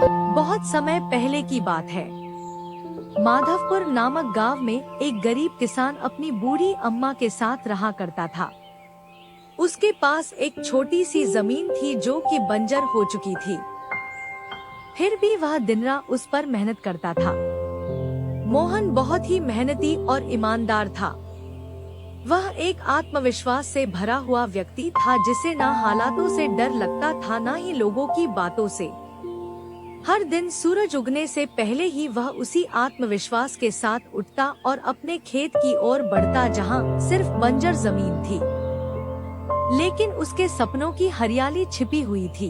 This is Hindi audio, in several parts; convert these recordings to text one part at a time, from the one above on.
बहुत समय पहले की बात है। माधवपुर नामक गांव में एक गरीब किसान अपनी बूढ़ी अम्मा के साथ रहा करता था। उसके पास एक छोटी सी जमीन थी जो कि बंजर हो चुकी थी। फिर भी वह दिन रात उस पर मेहनत करता था। मोहन बहुत ही मेहनती और ईमानदार था। वह एक आत्मविश्वास से भरा हुआ व्यक्ति था जिसे ना हालातों से डर लगता था ना ही लोगों की बातों से। हर दिन सूरज उगने से पहले ही वह उसी आत्मविश्वास के साथ उठता और अपने खेत की ओर बढ़ता जहां सिर्फ बंजर जमीन थी, लेकिन उसके सपनों की हरियाली छिपी हुई थी।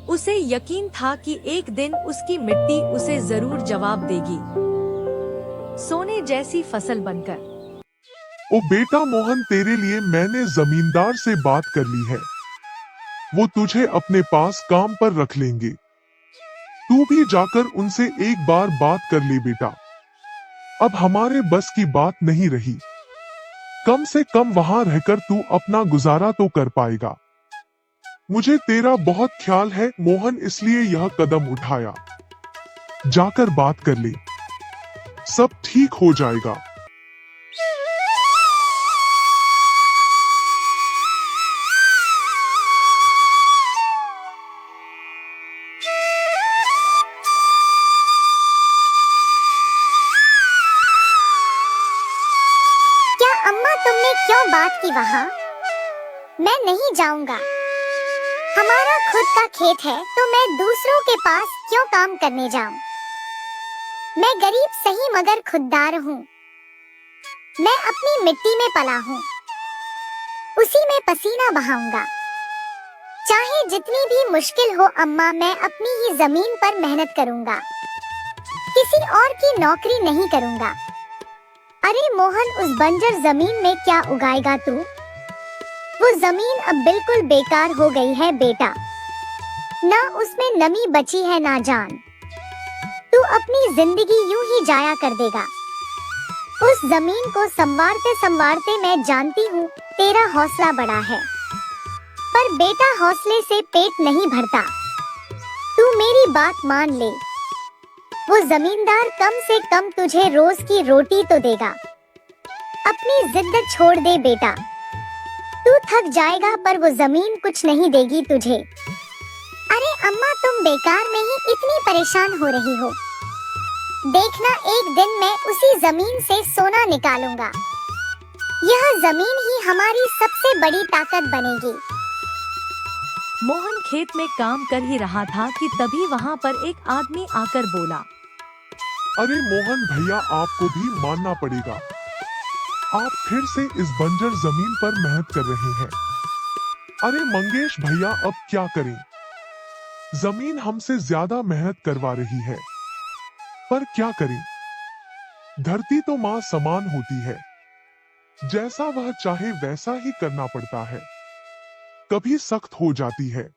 उसे यकीन था कि एक दिन उसकी मिट्टी उसे जरूर जवाब देगी, सोने जैसी फसल बनकर। ओ बेटा मोहन, तेरे लिए मैंने जमींदार से बात कर ली है। वो तुझे अपने पास काम पर रख लेंगे। तू भी जाकर उनसे एक बार बात कर ले बेटा। अब हमारे बस की बात नहीं रही। कम से कम वहां रहकर तू अपना गुजारा तो कर पाएगा। मुझे तेरा बहुत ख्याल है मोहन, इसलिए यह कदम उठाया। जाकर बात कर ले, सब ठीक हो जाएगा। अम्मा, तुमने क्यों बात की वहाँ? मैं नहीं जाऊंगा। हमारा खुद का खेत है तो मैं दूसरों के पास क्यों काम करने जाऊं? मैं गरीब सही मगर खुददार हूँ। मैं अपनी मिट्टी में पला हूँ, उसी में पसीना बहाऊंगा। चाहे जितनी भी मुश्किल हो अम्मा, मैं अपनी ही जमीन पर मेहनत करूंगा। किसी और की नौकरी नहीं करूंगा। अरे मोहन, उस बंजर जमीन में क्या उगाएगा तू? वो जमीन अब बिल्कुल बेकार हो गई है बेटा। ना उसमें नमी बची है ना जान। तू अपनी जिंदगी यूं ही जाया कर देगा। उस जमीन को संवारते संवारते मैं जानती हूँ तेरा हौसला बड़ा है, पर बेटा हौसले से पेट नहीं भरता। तू मेरी बात मान ले। वो जमींदार कम से कम तुझे रोज की रोटी तो देगा। अपनी जिद छोड़ दे बेटा। तू थक जाएगा पर वो जमीन कुछ नहीं देगी तुझे। अरे अम्मा, तुम बेकार में ही इतनी परेशान हो रही हो। देखना, एक दिन मैं उसी जमीन से सोना निकालूंगा। यह जमीन ही हमारी सबसे बड़ी ताकत बनेगी। मोहन खेत में काम कर ही रहा था कि तभी वहाँ पर एक आदमी आकर बोला, अरे मोहन भैया, आपको भी मानना पड़ेगा। आप फिर से इस बंजर जमीन पर मेहनत कर रहे हैं। अरे मंगेश भैया, अब क्या करें? जमीन हमसे ज्यादा मेहनत करवा रही है, पर क्या करें? धरती तो माँ समान होती है। जैसा वह चाहे वैसा ही करना पड़ता है। कभी सख्त हो जाती है,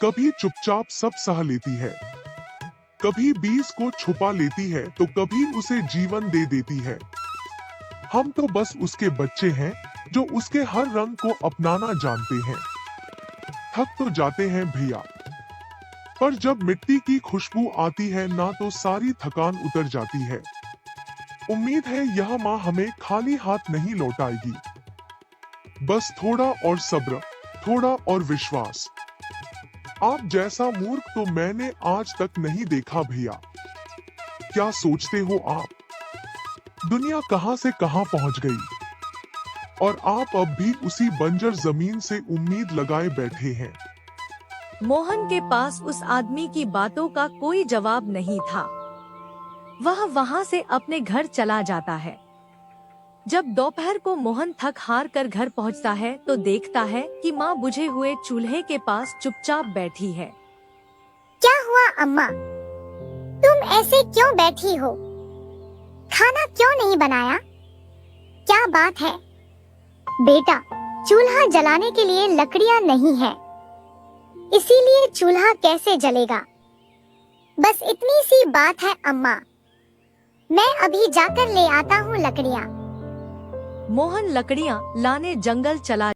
कभी चुपचाप सब सह लेती है, कभी बीज को छुपा लेती है तो कभी उसे जीवन दे देती है। हम तो बस उसके बच्चे हैं जो उसके हर रंग को अपनाना जानते हैं। थक तो जाते हैं भैया, पर जब मिट्टी की खुशबू आती है ना तो सारी थकान उतर जाती है। उम्मीद है यह माँ हमें खाली हाथ नहीं लौटाएगी। बस थोड़ा और सब्र, थोड़ा और विश्वास। आप जैसा मूर्ख तो मैंने आज तक नहीं देखा भैया। क्या सोचते हो आप? दुनिया कहां से कहां पहुंच गई और आप अब भी उसी बंजर जमीन से उम्मीद लगाए बैठे हैं। मोहन के पास उस आदमी की बातों का कोई जवाब नहीं था। वह वहां से अपने घर चला जाता है। जब दोपहर को मोहन थक हार कर घर पहुंचता है तो देखता है कि माँ बुझे हुए चूल्हे के पास चुपचाप बैठी है। क्या हुआ अम्मा? तुम ऐसे क्यों बैठी हो? खाना क्यों नहीं बनाया? क्या बात है? बेटा, चूल्हा जलाने के लिए लकड़ियाँ नहीं है, इसीलिए चूल्हा कैसे जलेगा? बस इतनी सी बात है अम्मा। मैं अभी जाकर ले आता हूँ लकड़ियाँ। मोहन लकड़ियाँ लाने जंगल चला